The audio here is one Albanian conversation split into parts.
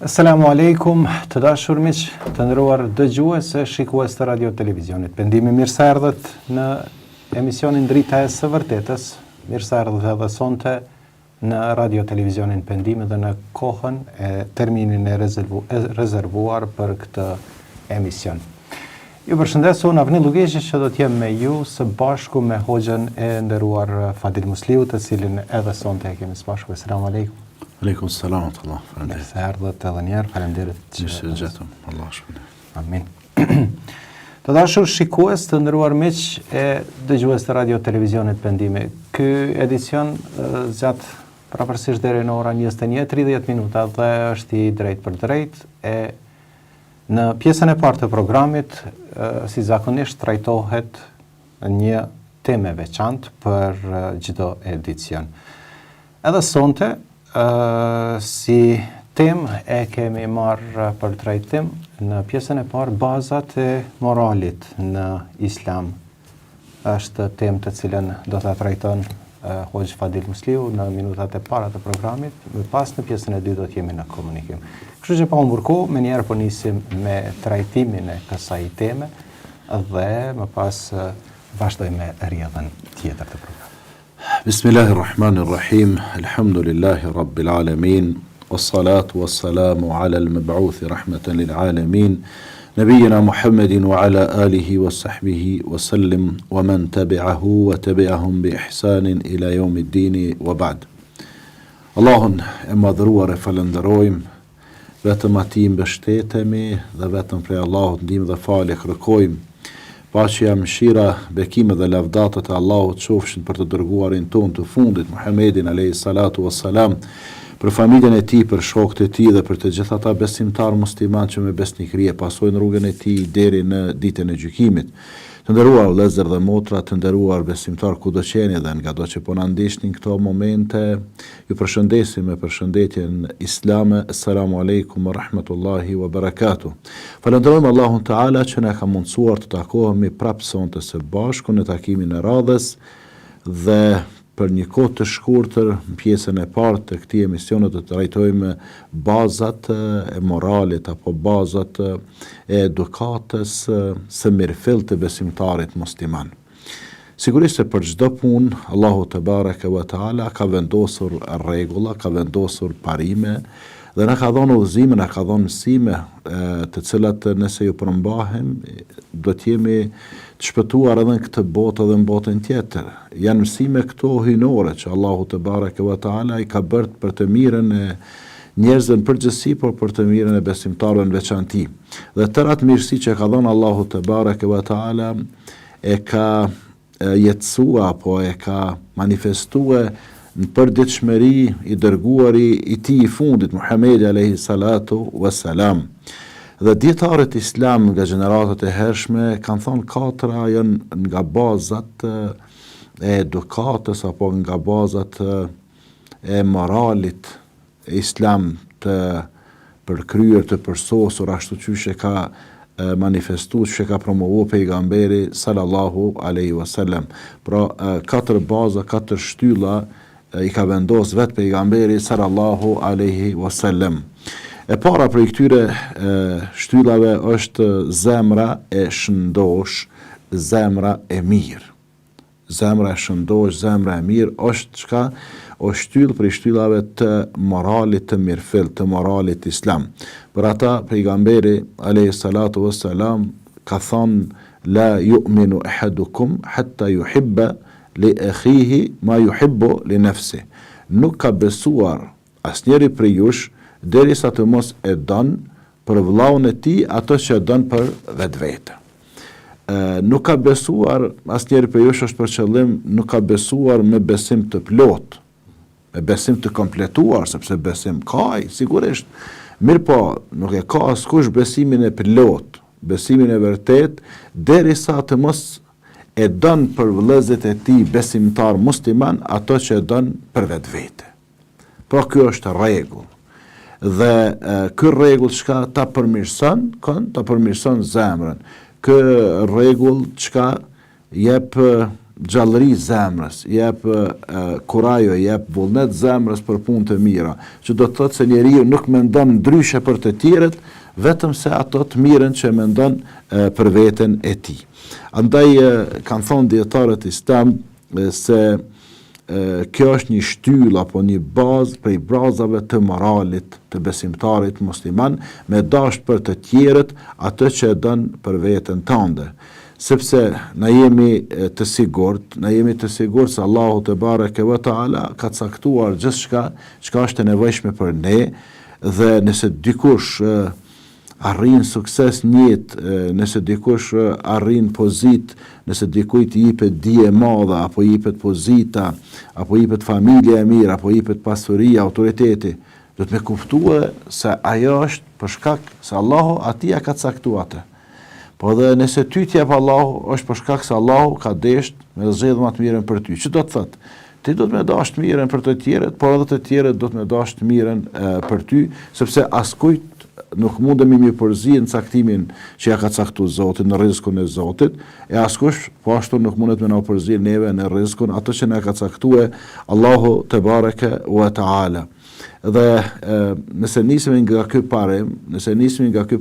Assalamu alaikum, të dashur miq, të nderuar dëgjues e shikues të radio televizionit. Pendimi mirë se erdhët në emisionin Drita e së Vërtetës. Mirë se erdhët edhe sonte në radio televizionin Pendimi dhe në kohën e terminin e rezervuar për këtë emision. Ju përshëndes, unë Avni Lugeshi që do t'jem me ju së bashku me hoxhën e nderuar Fadil Musliu, të cilin edhe sonte e kemi së bashku. Assalamu alaikum. Aleikum salam wa rahmatullah. Mirë se erdhët edhe njerë, faleminderit. Që gjetëm, Allah shpëndet. Amin. Të dashur shikues të nderuar miq e dëgjues të radio televizionit Pendimi. Ky edicion zgjat prapërsisht deri në ora 21:30 minuta dhe është i drejt për drejt e në pjesën e parë të programit si zakonisht trajtohet një temë e veçantë për çdo edicion. Edhe sonte si temë e kemi marrë për trajtim në pjesën e parë bazat e moralit në Islam. Është temë të cilën do ta trajton Hoxh Fadil Musliu në minutat e para të programit, më pas në pjesën e dytë do të jemi në komunikim. Kështu që pa humbur kohë, menjëherë po nisim me trajtimin e kësaj teme dhe më pas vazhdojmë me rrjedhën tjetër të programit. Bismillahirrahmanirrahim. Alhamdulillahi rabbil alamin. Wassalatu wassalamu ala al-mab'uthi rahmatan lil alamin. Nabiyyina Muhammedin wa ala alihi wa sahbihi wa sallim wa man tabi'ahu wa tabi'ahum bi ihsanin ila yawmiddin wa ba'd. Allahun e madhruar e falenderojmë, vetëm atij mbështetemi dhe vetëm prej Allahut ndihmë dhe falje kërkojmë. Paqja, mëshira, bekimet dhe lavdatat e Allahut qofshin për të dërguarin ton të fundit, Muhammedin alayhi salatu wassalam, për familjen e tij, për shokët e tij dhe për të gjithë ata besimtar musliman që me besnikëri e pasojnë rrugën e tij deri në ditën e gjykimit. Të nderuar vëllezër dhe motra, të nderuar besimtar kudo që jeni dhe ngado që po na ndiqni në këto momente, ju përshëndesim me përshëndetjen islame. Assalamu alaikum wa rahmatullahi wa barakatuh. Falenderojmë Allahun Teala që na ka mundsuar të takohemi prapë sonte së bashku në takimin e radhës dhe për një kohë të shkurtër në pjesën e parë të këtij emisioni do të trajtojmë bazat e moralit apo bazat e edukatës së mirëfillt të besimtarit musliman. Sigurisht se për çdo punë Allahu te baraka wa taala ka vendosur rregulla, ka vendosur parime dhe na ka dhënë udhëzime, na ka dhënë mësime të cilat nëse ju përmbahem do të jemi të shpëtuar edhe në këtë botë dhe në botën tjetër. Janë mësime këto hyjnore që Allahu te baraka wa taala i ka bërë për të mirën e njerëzve në përgjithësi, por për të mirën e besimtarëve në veçanti. Dhe tëra të mirësi që ka dhënë Allahu te baraka wa taala e ka jetësua apo e ka manifestuar në përditshmëri i dërguari i tij i fundit Muhamedi alayhi salatu wassalam. Dhe dietarët islam nga gjeneratat e hershme kanë thonë katra janë nga bazat e edukatës apo nga bazat e moralit e islam të përkryer, të përsosur ashtu që ka manifestuar, që ka promovuar pejgamberi sallallahu alaihi wasallam. Pra katër baza, katër shtylla i ka vendos vetë pejgamberi sallallahu alaihi wasallam. E para për këtyre shtyllave është zemra e shëndosh, zemra e mirë. Zemra e shëndosh, zemra e mirë është çka? O shtyllë për shtyllave të moralit të mirëfillt, të moralit islam. Për ata pejgamberi alayhi salatu wassalam ka thënë la yu'minu ahadukum hatta yuhibba li akhihi ma yuhibbu li nafsihi. Nuk ka besuar asnjëri prej jush derisa të mos e don për vëllaun e tij ato që e don për vetvete. Nuk ka besuar asnjëri prej jush është për qëllim, nuk ka besuar me besim të plot, me besim të kompletuar, sepse besim ka sigurisht, mirë po nuk e ka askush besimin e plot, besimin e vërtet, derisa të mos e don për vëllezërit e tij besimtar musliman ato që e don për vetvete. Pra ky është rregull. Dhe ky rregull çka ta përmirëson, ta përmirëson zemrën. Ky rregull çka jep gjallëri zemrës, jep kurajo, jep vullnet zemrës për punë të mira, që do të thotë se njeriu nuk mendon ndryshe për të tjerët, vetëm se ato të mirën që mendon për veten e tij. Andaj kanë thonë dietarët islam se kjo është një shtyllë apo një bazë prej bazave të moralit të besimtarit musliman, me dashur për të tjerët atë që e don për veten tënde. Sepse na jemi të sigurt se Allahu te bareke ve taala ka caktuar gjithçka çka është e nevojshme për ne, dhe nëse dikush arrin sukses në jetë, nëse dikush arrin pozitë, nëse dikujt i jepet dije e madhe, apo i jepet pozita, apo i jepet familja e mirë, apo i jepet pasuria, autoriteti, do të me kuptue se ajo është për shkak se Allahu atij ka caktuar atë. Po dhe nëse ty t'jep Allahu, është për shkak se Allahu ka desht me zgjedhë më të mirën për ty. Që do të thotë? Ti do të me dash të mirën për të tjerët, por edhe të tjerët do të me dash të mirën për ty, sepse askujt nuk mundemi mi përzi në caktimin që ja ka caktuar Zoti, në rrezikun e Zotit, e askush po ashtu nuk mundet me na përzi neve në rrezikun ato që na ka caktuar Allahu te bareke ve taala. Dhe nëse nisemi nga ky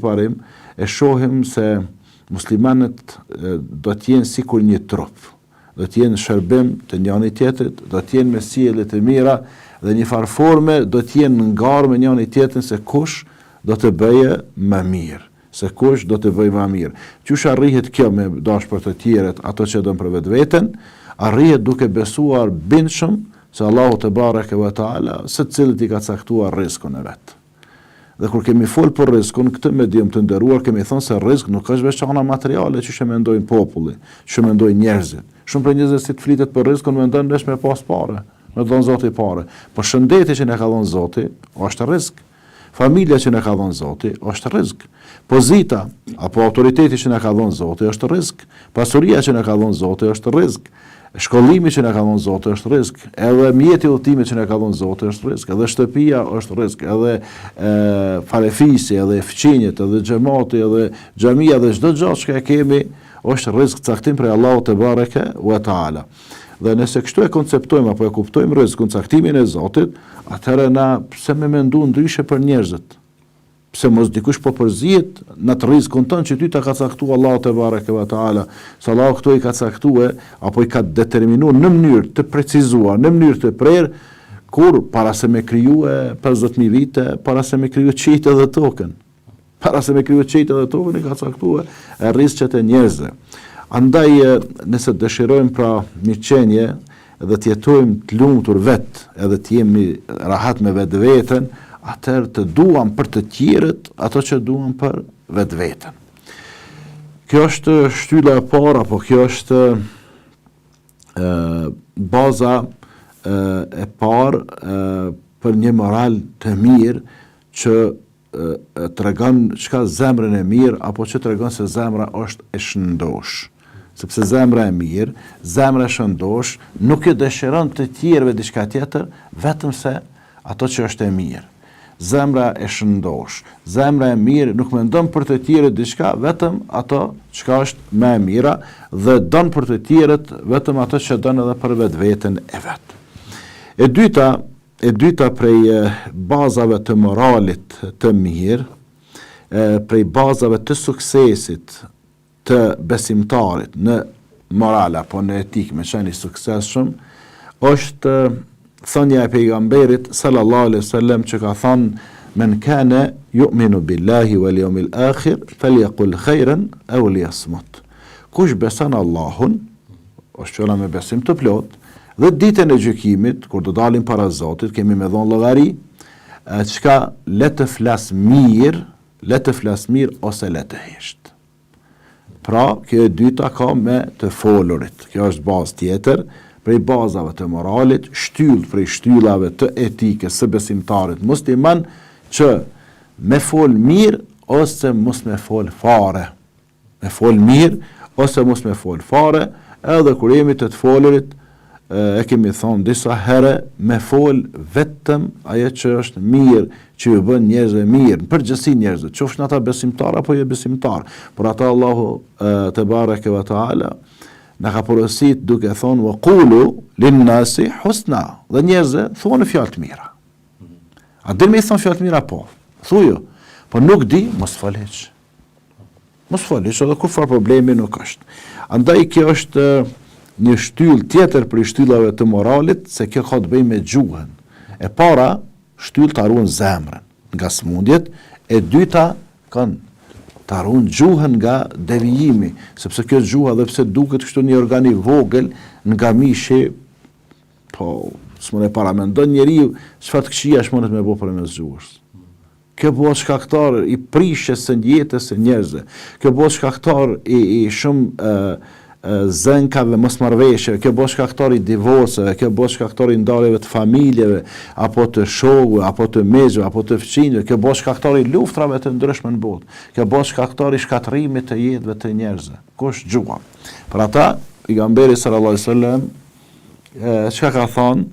parim, e shohim se muslimanët do të jenë sikur një trup, do të jenë shërbim të njëri tjetrit, do të jenë me sjellje të mira dhe një farë forme do të jenë ngarë me njëri tjetrin se kush do të bëje më mirë, Qysh arrihet kjo me dash për të tjerët ato që don për vetveten? Arrihet duke besuar bindshëm se Allahu te bareke ve taala secilët i ka caktuar rrezikun e vet. Dhe kur kemi fol për rrezikun, këtë medium të nderuar kemi thënë se rrezik nuk është vetëm çana materiale që mendojnë populli, që mendojnë njerëzit. Shumë për njerëzit si të flitet për rrezikun mendojnë vetëm me pas parë, me dhon Zoti parë. Por shëndeti që na ka dhënë Zoti është rrezik. Familja që na ka dhënë Zoti është rrezik. Pozita apo autoriteti që na ka dhënë Zoti është rrezik. Pasuria që na ka dhënë Zoti është rrezik. Shkollimi që na ka dhënë Zoti është rrezik. Edhe mjeti i udhëtimit që na ka dhënë Zoti është rrezik. Edhe shtëpia është rrezik. Edhe falefisi, edhe fqinjet, edhe xhamati, edhe xhamia, edhe çdo gjë që kemi është rrezik caktim prej Allahut te bareke ve taala. Dhe nëse kështu e konceptojmë apo e kuptojmë rrezikun, caktimin e Zotit, atëherë na pse me mendu ndryshe për njerëzit? Pse mos dikush po përzihet në të rrezikun tonë që ty ta ka caktuar Allahu te bareke ve taala, se Allahu këtu i ka caktuar apo i ka determinuar në mënyrë të precizuar, në mënyrë të prerë, kur para se me krijuar 50.000 vite, para se me krijuar qiejtë dhe tokën. Para se me krijuar qiejtë dhe tokën i ka caktuar rreziqet e njerëzve. Andaj, nëse dëshirojmë pra mirëqenie dhe të jetojmë të lumtur vetë, edhe të jemi rahat me vetveten, atëherë të duam për të tjerët ato që duam për vetveten. Kjo është shtylla e parë, apo kjo është baza e parë për një moral të mirë që tregon çka zemrën e mirë, apo që tregon se zemra është e shëndosh. Sepse zemra e mirë, zemra e shëndosh, nuk e dëshiron të tjerëve diçka tjetër, vetëm se ato që është e mirë. Zemra e shëndosh, zemra e mirë nuk mendon për të tjerët diçka, vetëm ato çka është më e mira, dhe don për të tjerët vetëm ato që don edhe për vetveten e vet. E dyta prej bazave të moralit të mirë, prej bazave të suksesit të besimtarit në moral apo në etikë me qenë i suksesshëm, është thënia e pejgamberit sallallahu alaihi wasallam që ka thënë: "Men kana yu'minu billahi wal yawmil akhir falyaqul khairan aw liyasmut." Kush beson Allahun, është fjala me besim të plot, dhe ditën e gjykimit, kur do dalim para Zotit, kemi me dhon llogari, çka le të flas mirë ose le të hesht. Pra, kjo e dyta ka me të folurit. Kjo është bazë tjetër prej bazave të moralit, shtyllë prej shtyllave të etikës së besimtarit musliman, që me fol mirë ose mos me fol fare. Me fol mirë ose mos me fol fare, edhe kur jemi të folurit, e kemi thonë disa herë, me fol vetëm ajo që është mirë, që ju bën njerëzve mirë, në përgjithësi njerëzve, qofshin ata besimtar apo jo besimtar. Por ata Allahu te bareke ve taala na ka porosit duke thonë wa qulu linnasi husna, dhe njerëzve thuani fjalë të mira. A dhe me i thonë fjalë të mira po, thujo, po nuk di, mos fal hiç. Mos fal hiç, edhe kur farë problemi nuk është. Andaj kjo është një shtyllë tjetër për shtyllave të moralit, se kjo ka të bëjë me gjuhën. E para, shtyllë të ruan zemrën nga smundjet, e dyta kanë të ruan gjuhën nga devijimi, sepse kjo gjuha dhe pse duket kështu një organi vogël nga mishi, po s'mon e paramendon njeriu çfarë të këqija shmonet me bo përmes gjuhës. Kjo bëhet shkaktar i prishjes së jetës së njerëzve. Kjo bëhet shkaktar i shumë zënkave, mosmarrveshjeve, kjo bëhet shkaktar i divorceve, kjo bëhet shkaktar i ndarjeve të familjeve, apo të shokëve, apo të mezhve, apo të fëmijëve, kjo bëhet shkaktar i luftrave të ndryshme në botë. Kjo bëhet shkaktar i shkatërimit të jetëve të njerëzve. Kush gjuha? Për ata, pejgamberi sallallahu alaihi wasallam çka ka thonë?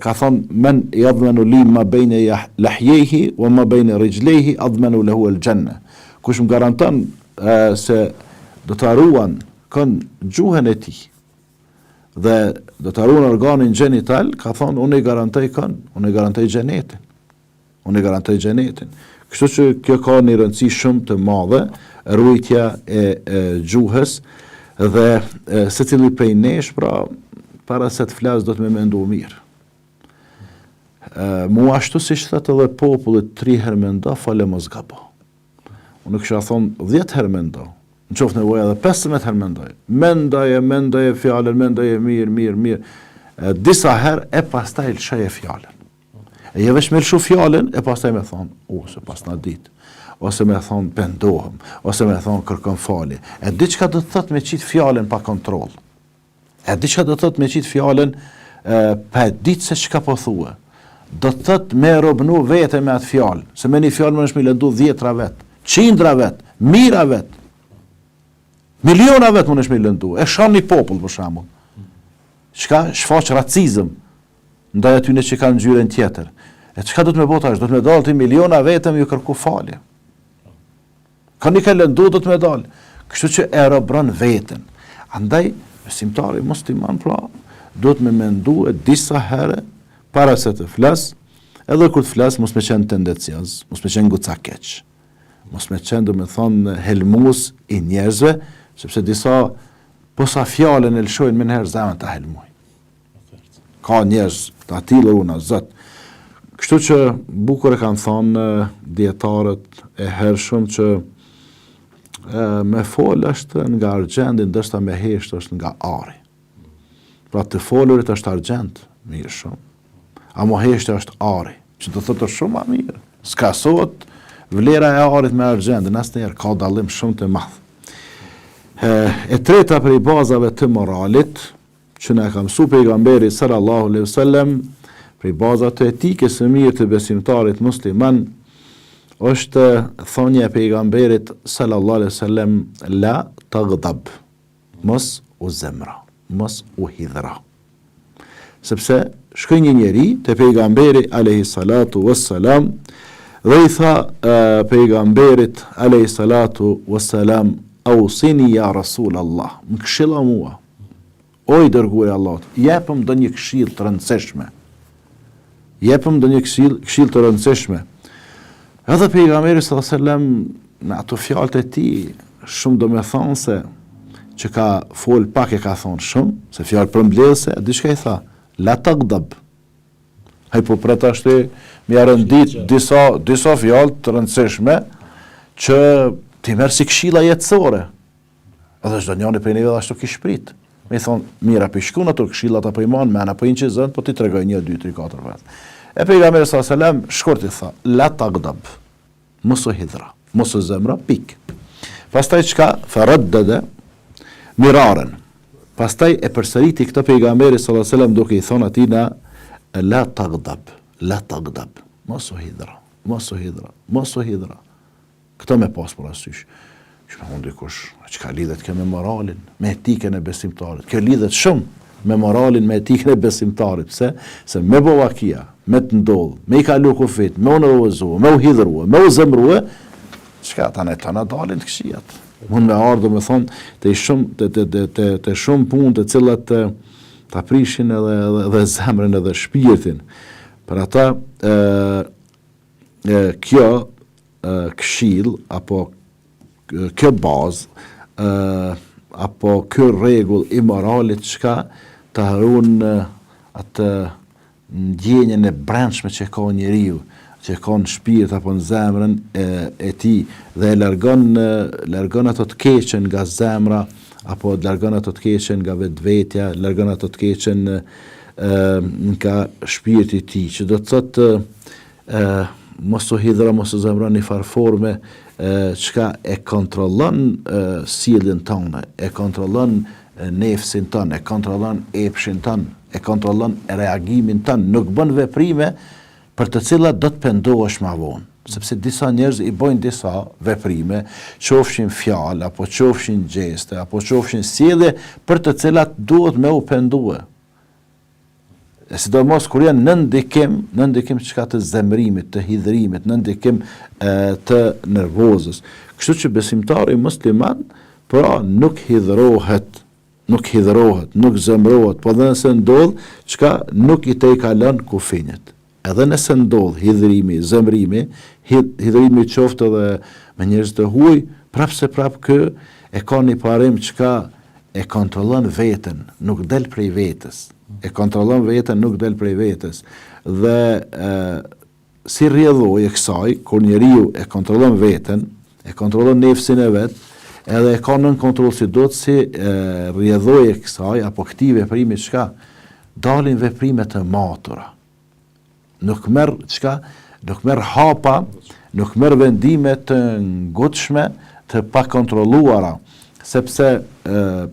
Ka thonë men yadhmanu li ma bejne lahjehi wa ma bejne rijlehi adhmanu lahu al-janna. Kush më garanton se do të ruan kënë gjuhën e tij dhe do të ruan organin gjenital, ka thonë unë i garantoj kënë, unë i garantoj xhenetin. Unë i garantoj xhenetin. Kështu që kjo ka një rëndësi shumë të madhe, ruajtja e gjuhës, dhe secili prej nesh, pra para se të flas do të më mendu mirë. Mu ashtu si thëtë edhe popullit 3 herë mendo, fale mos gabo. Unë kësha thonë 10 herë mendo, në qoftë nevoja edhe 15 herë mendoj. Mendoje fjallën, mendoje mirë. Disa herë e pastaj lëshaje fjallën. E je vesh me lëshu fjallën, e pastaj me thonë, se pas na ditë. Ose me thonë pendohem, ose me thonë kërkon falje. E diçka do të thotë me qitë fjallën pa kontroll. E diçka do të thotë me qitë fjallën pa ditë se çka po thua. Do të thotë me robnu vete me atë fjallë, se me një fjallë më nëshme lëndu 10 vetë, 100 vetë, mira vetë, miliona vetë më nëshme lëndu, e shanë një popull për shembull. Çka shfaq racizëm, ndaj atyne që kanë ngjyrën tjetër. E çka do të me bota është, do të me dalë të miliona vetë me ju kërku falje. Ka një ka lëndu, do të me dalë. Kështu që e robron veten. Andaj, besimtari musliman pra, do të me mendu e disa herë, para se të flas, edhe kur të flas, mos me qenë tendencioz, mos me qenë goca keq, mos me qenë, do me thonë, helmus i njerëzve, sepse disa, posa fjallën e lëshojnë, me njerëz zemën të helmuj. Ka njerëz të atillë una, zot. Kështu që bukur e kanë thonë dietarët e hershëm që me fol është nga argjendi, ndërsa me hesht është nga ari. Pra të folurit është argjend, mirë shumë. A mo heshte është ari, që do thotë shumë ma mirë. S'ka sot vlera e arit me argjendin, asnjëherë ka dallim shumë të madh. E treta prej bazave të moralit, që na ka mësuar pejgamberi sallallahu alaihi wasallam, prej bazave të etikës së mirë të besimtarit musliman, është thonja e pejgamberit sallallahu alaihi wasallam, la taghdab, mos u zemra, mos u hidhra. Sepse shkoi një njeri te pejgamberi alayhi salatu wassalam dhe i tha pejgamberit alayhi salatu wassalam, ausini ya rasul Allah, më këshilla mua, o i dërguari i Allahut, jepëm ndonjë këshill të rëndësishme. Jepëm ndonjë këshill të rëndësishme. Edhe pejgamberi sallallahu alaihi wasallam në ato fjalët e tij shumë do me thonë se që ka fol pak e ka thonë shumë, se fjalë përmbledhëse, diçka i tha, la taghdab. Ai po pretashti më rëndit disa fjalë të rëndësishme që ti merr si këshilla jetësore. Edhe çdo njëri prej neve ashtu kish prit. Me thonë, mira për shkun ato këshillat apo i man men apo inqizën, po ti tregoj 1 2 3 4 vetë. E pejgamberi sallallahu alajhi wasallam shkurt i tha, la taghdab. Mos u hidhra, mos u zemra, pik. Pastaj çka? Faraddada miraren. Pastaj e përsëriti këtë pejgamberi sallallahu alajhi wasallam duke i thonë atij na la taghdab, la taghdab. Mos u hidhra, mos u hidhra, mos u hidhra. Këtë me pas parasysh. Që me hundi kush, që ka lidhet kjo me moralin, me etikën e besimtarit. Kjo lidhet shumë me moralin, me etikën e besimtarit. Pse? Se me bovakia, me të ndodh, me i kalu kufit, me u nervozu, me u hidhru, me u zemru, çka tani dalin të këqijat. Mund me ardhur me thonë të shumë punë të cilat ta prishin edhe zemrën edhe shpirtin. Për ata kjo këshill apo kjo bazë apo kjo rregull i moralit çka të harun atë ndjenjen e brendshme që ka njeriu, që ka në shpirt apo në zemrën e tij dhe largon ato të keqen nga zemra apo largon ato të keqen nga vetvetja, largon ato të keqen nga shpirti i tij, që do të thotë mos u hidhra, mos u zemron në farforme çka e kontrollon sjelljen tonë, e kontrollon nefsin tonë, e kontrollon epshin tonë, e kontrollon reagimin tonë, nuk bën veprime për të cilat do të pendohesh më vonë, sepse disa njerëz i bojnë disa veprime, qofshin fjalë apo qofshin gjeste apo qofshin sjellje për të cilat duhet me u pendue. E sidomos kur janë në ndikim çka të zemrimit, të hidhrimit, në ndikim të nervozës. Kështu që besimtari musliman pra nuk hidhrohet, nuk zemrohet, po dhe nëse ndodh çka nuk i te kalon kufinjet. Edhe nëse ndodh hidhrimi, zemrimi, hidhrimi qoftë edhe me njerëz të huaj, prap kë e ka një parim çka e kontrollon veten, nuk del prej vetes. E kontrollon veten, nuk del prej vetes. Dhe si rrjedhojë e kësaj, kur njeriu e kontrollon veten, e kontrollon nefsin e vet, edhe e ka nën kontroll si do të si rrjedhojë e kësaj apo këtij veprimi çka dalin veprime të matura. Nuk merr hapa, nuk merr vendime të ngutshme, të pakontrolluara, sepse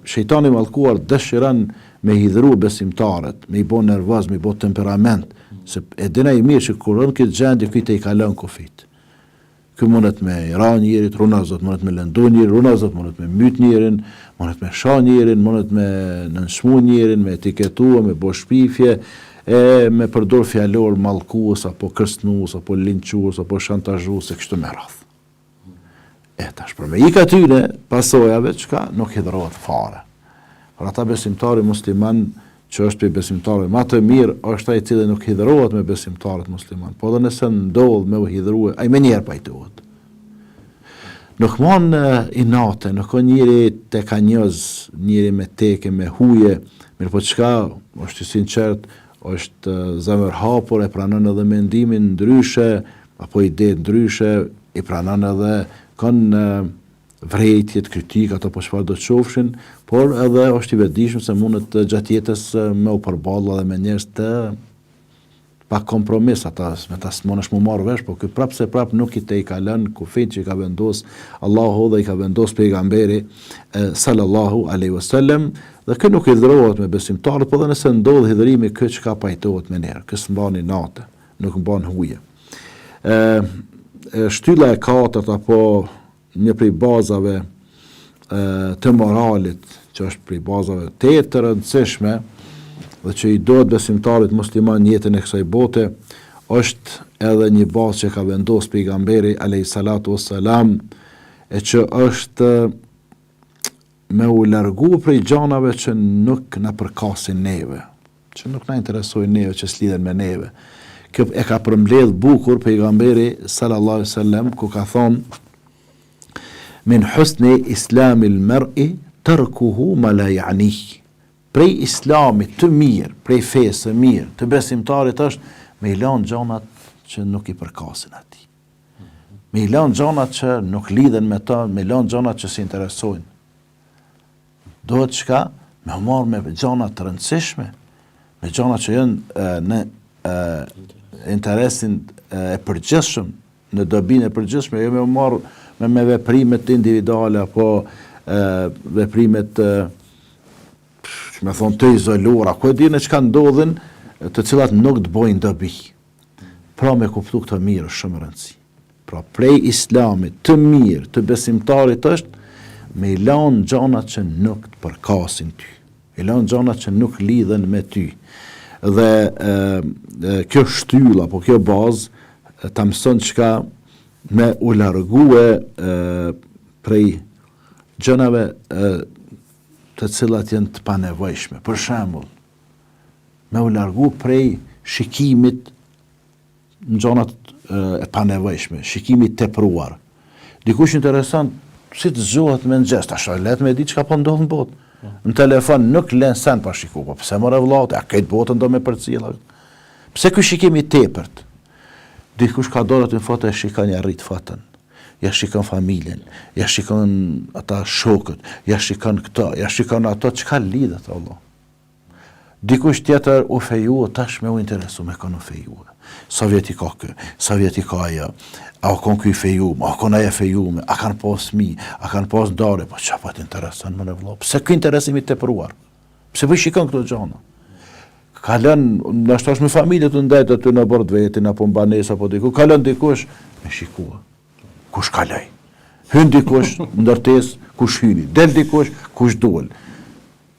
shejtani i mallkuar dëshiron me hidhru besimtarët, me i bo nervoz, me i bo temperament, se e dina i mirë që kur në këtë gjendje këtë i kalon kufit. Ky mundet me ra njerit, runa zot mundet me lëndu njerin, runa zot mundet me myt njerin, mundet me sha njerin, mundet me nënshmu njerin, me etiketua, me bo shpifje, me përdor fjalor mallkues apo kërcënues apo linçues apo shantazhues e kështu me radhë. Tash për me ik atyne pasojave çka nuk hidhrohet fare. Për ata besimtari musliman që është për besimtarëve më të mirë është ai i cili nuk hidhrohet me besimtarët musliman, po dhe nëse ndodh me u hidhrue, ai më njerë pajtohet. Nuk mon inate, nuk ka njëri te ka njëz, njëri me teke, me huje, mirë po çka është i sinqert, është zemër hapur, e pranon edhe mendimin ndryshe, apo ide ndryshe, i pranon edhe kanë vrejtjet, kritikat apo çfarë do të qofshin, por edhe është i vetëdijshëm se mundet gjatë jetës me u përballë edhe me njerëz të pa kompromis, me ta smonesh mu marrë vesh, po ky prap nuk i te i kalon kufit që i ka vendos Allahu dhe i ka vendos pejgamberi sallallahu alaihi wasallam, dhe kë nuk hidhrohet me besimtarët, po dhe nëse ndodh hidhrimi kë çka pajtohet me nerë, kë s'mbani natë, nuk mban huje. Shtylla e katërt apo një prej bazave të moralit, që është prej bazave të rëndësishme dhe që i dohet besimtarit musliman jetën e kësaj bote, është edhe një bazë që ka vendos pejgamberi alayhi salatu wassalam, e që është me u largu prej gjanave që nuk na përkasin neve, që nuk na interesojnë neve, që s'lidhen me neve. Kjo e ka përmbledh bukur pejgamberi sallallahu alaihi wasallam, ku ka thonë: min husni islamil mar'i tarkuhu ma la ya'nih. Prej islamit të mirë, prej fesë mirë, të besimtarit është me i lanë gjanat që nuk i përkasin atij. Me i lanë gjanat që nuk lidhen me ta, me i lanë gjanat që si interesojnë. Dohet çka me marrë me gjanat të rëndësishme, me gjanat që janë në interesin e përgjithshëm, në dobinë e përgjithshme, jo me marrë me veprimet individuale apo veprimet me thonë të izoluara, ku e dini çka ndodhin, të cilat nuk të bojnë dobi. Pra me kuptu këtë mirë është shumë rëndësi. Pra prej islamit të mirë, të besimtarit është me i lanë gjanat që nuk të përkasin ty, i lanë gjanat që nuk lidhen me ty. Dhe kjo shtylla, apo kjo bazë, ta mëson çka me u largue prej gjënave të cilat janë të panevojshme. Për shembull, me u largu prej shikimit në gjërat e panevojshme, shikimit tepruar. Dikush interesant si të zgjohet me ngjes, tash let me di çka po ndodh në botë. Në telefon nuk lën sen pa shikuar, po pse morë vëllaut, a këtë botën do me përcjell. Pse ky shikim i tepërt? Dikush ka dorë të foto e shikon ja rrit fotën. Ja shikon familjen, ja shikon ata shokët, ja shikon këto, ja shikon ato, çka lidhet Allah. Dikush tjetër u feju, tash me u interesu me kanë u feju. Sa vjeti ka kë, sa vjeti ka ajo, a kon ky feju, a kon ajo feju, a kanë pas mi, a kanë pas dore, po çfarë po të intereson më në vëllai? Pse ky interesimi i tepruar? Pse po shikon këto gjëra? Ka lënë, nashtash me familje të ndajtë aty në bord vetin, apo në banesë, apo diku, ka lënë dikush, me shikua. Kush kaloj? Hyn dikush, ndërtes, kush hyni, del dikush, kush duel.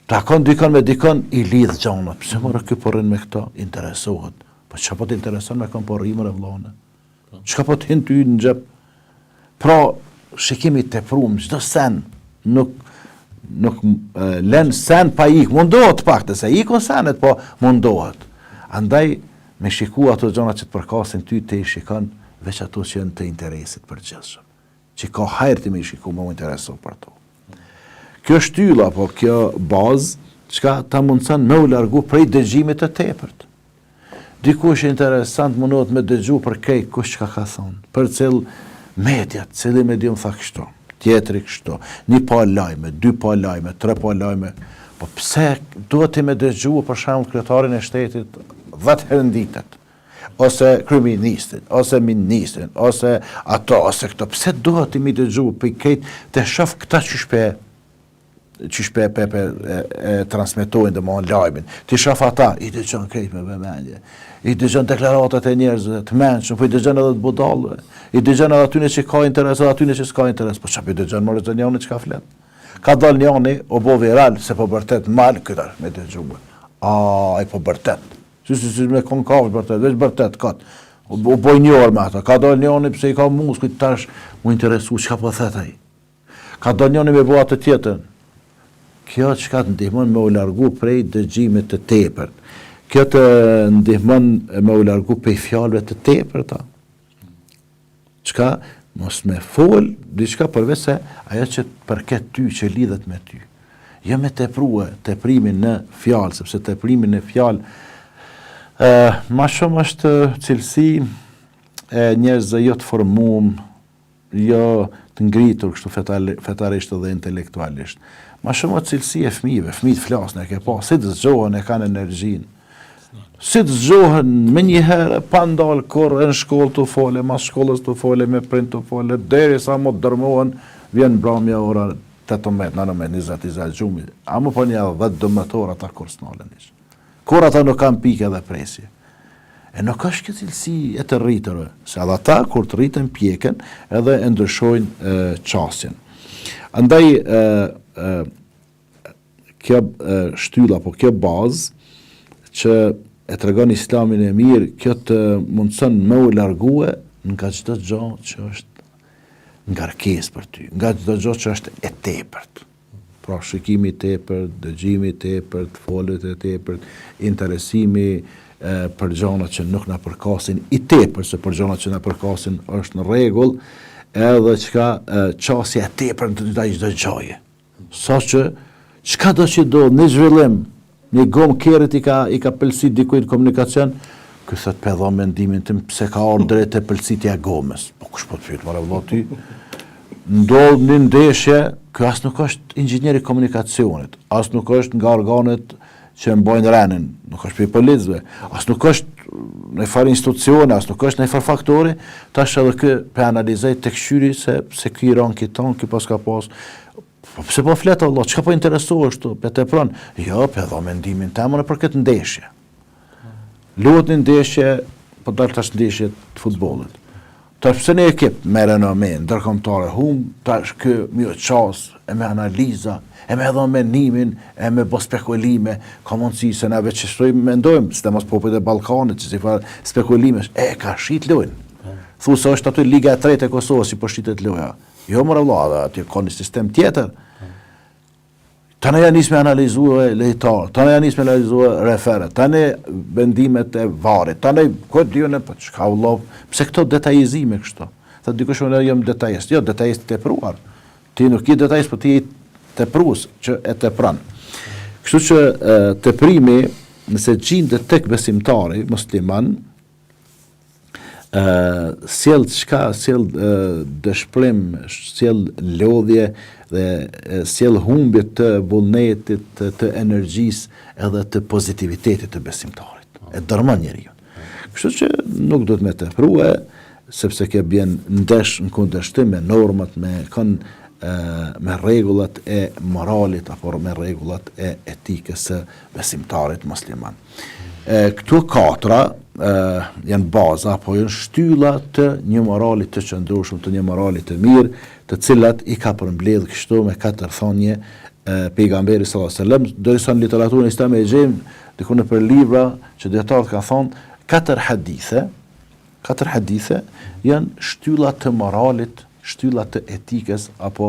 Takon dikon me dikon, i lidh gjana. Pse mora ky po rrin me këto? Interesohet. Po çka po të intereson me kon po rrimën e vllone? Çka po të hin ty në xhep? Pra, shikimi i tepruar, çdo sen nuk lën sen pa ik, mundohet pak të se ikon senet, po mundohet. Andaj, me shiku ato gjona që të përkasin ty të i shikon, veç ato që janë të interesit për gjithshëm. Që ka hajrë të me i shiku, me u intereso për to. Kjo shtylla, po kjo bazë, çka ta mundësan me u largu prej dëgjimit të tepërt. Dikush interesant mundohet me dëgju për kej kush çka ka thonë, për cil mediat, cili medium tha kështu, tjetri kështu, një pa lajme, dy pa lajme, tre pa lajme, po pse duhet ti me dëgju për shembull kryetarin e shtetit 10 herë në ditët, ose kryeministin, ose ministrin, ose ato, ose këto, pse duhet ti me dëgju për kejt të shoh këta që shpe transmetojnë dhe ma në lajmin. Ti shoh ata, i dëgjon krejt me vëmendje, i dëgjon deklaratat e njerëzve të mençur, po i dëgjon edhe të budallëve, i dëgjon edhe atyne që ka interes, edhe atyne që s'ka interes, po çfarë i dëgjon më rëzën njani që ka flet. Ka dal njani, o bo viral, se po bërtet mal, këta me dëgjume. Ai po bërtet. Si me konkavë bërtet, veç bërtet, kat. O boj njërë me ata. Ka dal njani, pse i ka muskujt tash, mu interesu, çka po thet ai. Ka dal njani me bo atë tjetën. Kjo çka të ndihmon me u largu prej dëgjimit të tepërt. Kjo të ndihmon me u largu prej fjalëve të tepërta. Çka mos me fol diçka përveç se ajo që përket ty, që lidhet me ty. Jo me teprimin në fjalë, sepse teprimi në fjalë ma shumë është cilësi e njerëzve jo të formuar, jo të ngritur kështu fetarisht dhe intelektualisht. Ma shumë atë cilësi e fëmijët flasën, e ke pa, si të zgjohen, e kanë energjinë. Si të zgjohen me njëherë, pa ndalë kur në shkollë të fole, mas shkollës të fole, me prind të fole, deri sa më të dërmohen, vjen bramja ora 18, 19, 20 gjumi. A më po një 10-12 orë ata kur s'nalen ishë. Kur ata nuk kanë pikë edhe presje. E nuk është këtë cilësi e të rritërve, se edhe ata kur të rritën pjeken edhe e ndryshojnë qasjen. Andaj, kjo shtylla, po kjo bazë që e tregon Islamin e mirë, kjo të mundson me u largue nga çdo gjë që është ngarkesë për ty, nga çdo gjë që është e tepërt. Pra shikimi i tepërt, dëgjimi i tepërt, foljet e tepërt, interesimi për gjëra që nuk na përkasin i tepërt, se për gjëra që na përkasin është në rregull, edhe qasja e tepërt ndaj çdo gjëje. Sa që çka do që do në zhvillim, një gomë kerët i ka pëlsit dikujt komunikacion, ky thot pe dha mendimin tim pse ka ardhur drejt e pëlsitja e gomës. Po kush po të pyet marrë vëlla ty? Ndodh një ndeshje, ky as nuk është inxhinier i komunikacionit, as nuk është nga organet që mbajnë renin, nuk është për policëve, as nuk është në farë institucione, as nuk është në farë faktori, tash edhe kë pe analizoj tek shyri se ky i ran kiton, ky pas ka pas. Pse po flet Allah, çka po interesohesh tu, pe tepron? Jo, pe dha mendimin temën për këtë ndeshje. Luhet një ndeshje, po dal tash ndeshje të futbollit. Tash pse në ekip me renomen, ndërkombëtare, tash kë më ças, e me analiza, e me dhënë mendimin, e me bë spekulime, ka mundësi se na veç mendojmë, sidomos popujt e Ballkanit, që si farë spekulimesh, ka shit lojën. Thu se është aty Liga e 3 e Kosovës që po shitet loja. Jo më rëvla, aty ka një sistem tjetër. Tani janë nisë me analizue lejtarë, tani janë nisë me analizue refere, tani vendimet e varit, tani këtë dyone, për çka vëllai, pse këto detajizime kështu? Tha dikush unë jam detajist. Jo, detajist të tepruar. Ti nuk je detajist, po ti je teprues që e tepron. Kështu që teprimi, nëse gjendet tek besimtari musliman, sjell çka, sjell dëshpërim, sjell lodhje dhe sjell humbje të vullnetit, të energjisë edhe të pozitivitetit të besimtarit. E dërmon njeriu. Kështu që nuk do të më teprue, sepse ke bjen ndesh në kundërshtim me normat, me rregullat e moralit apo me rregullat e etikës së besimtarit musliman. Këto katra janë baza apo janë shtylla të një morali të qëndrueshëm, të një morali të mirë, të cilat i ka përmbledh kështu me 4 thonje pejgamberi sallallahu alajhi wasallam, derisa në literaturën islame e gjejmë diku në për libra që dietarët kanë thonë 4 hadithe janë shtylla të moralit, shtylla të etikës apo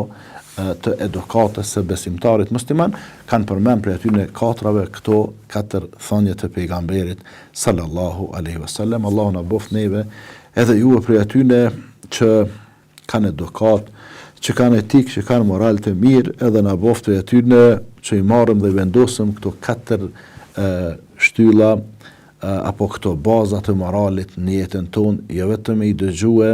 të edukatës së besimtarit musliman, kanë përmend për aty në 4-ve këto 4 thonje të pejgamberit sallallahu alaihi wasallam. Allahu na bof neve edhe ju për aty që kanë edukat, që kanë etik, që kanë moral të mirë, edhe na bof për aty që i marrim dhe vendosëm këto 4 shtylla apo këto baza të moralit në jetën tonë, jo vetëm i dëgjue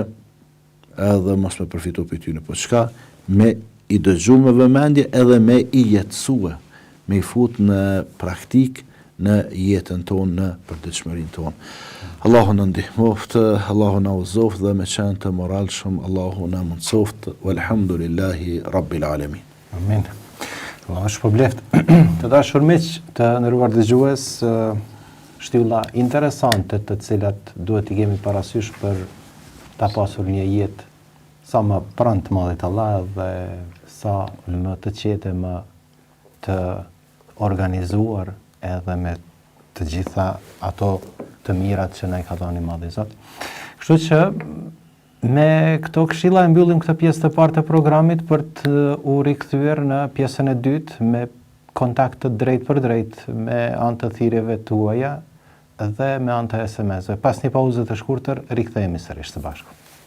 edhe mos me përfitu për tyne, po çka me i dëgju me vëmendje edhe me i jetësue, me i fut në praktik në jetën tonë, në përditshmërinë tonë. Allahu na ndihmoft, Allahu na uzoft dhe me qenë të moralshëm, Allahu na mundsoft, walhamdulillahi rabbil alamin. Amin. Allahu shpërbleft. Të dashur miq, të nderuar dëgjues, shtylla interesante të cilat duhet i kemi parasysh për ta pasur një jetë sa më pranë të Madhit Allah dhe sa më të qetë, më të organizuar edhe me të gjitha ato të mirat që na i ka dhënë Madhi Zot. Kështu që me këto këshilla e mbyllim këtë pjesë të parë të programit për të u rikthyer në pjesën e dytë me kontakt të drejt për drejt me anë të thirrjeve tuaja dhe me anë të SMS-ve. Pas një pauze të shkurtër rikthehemi sërish së bashku.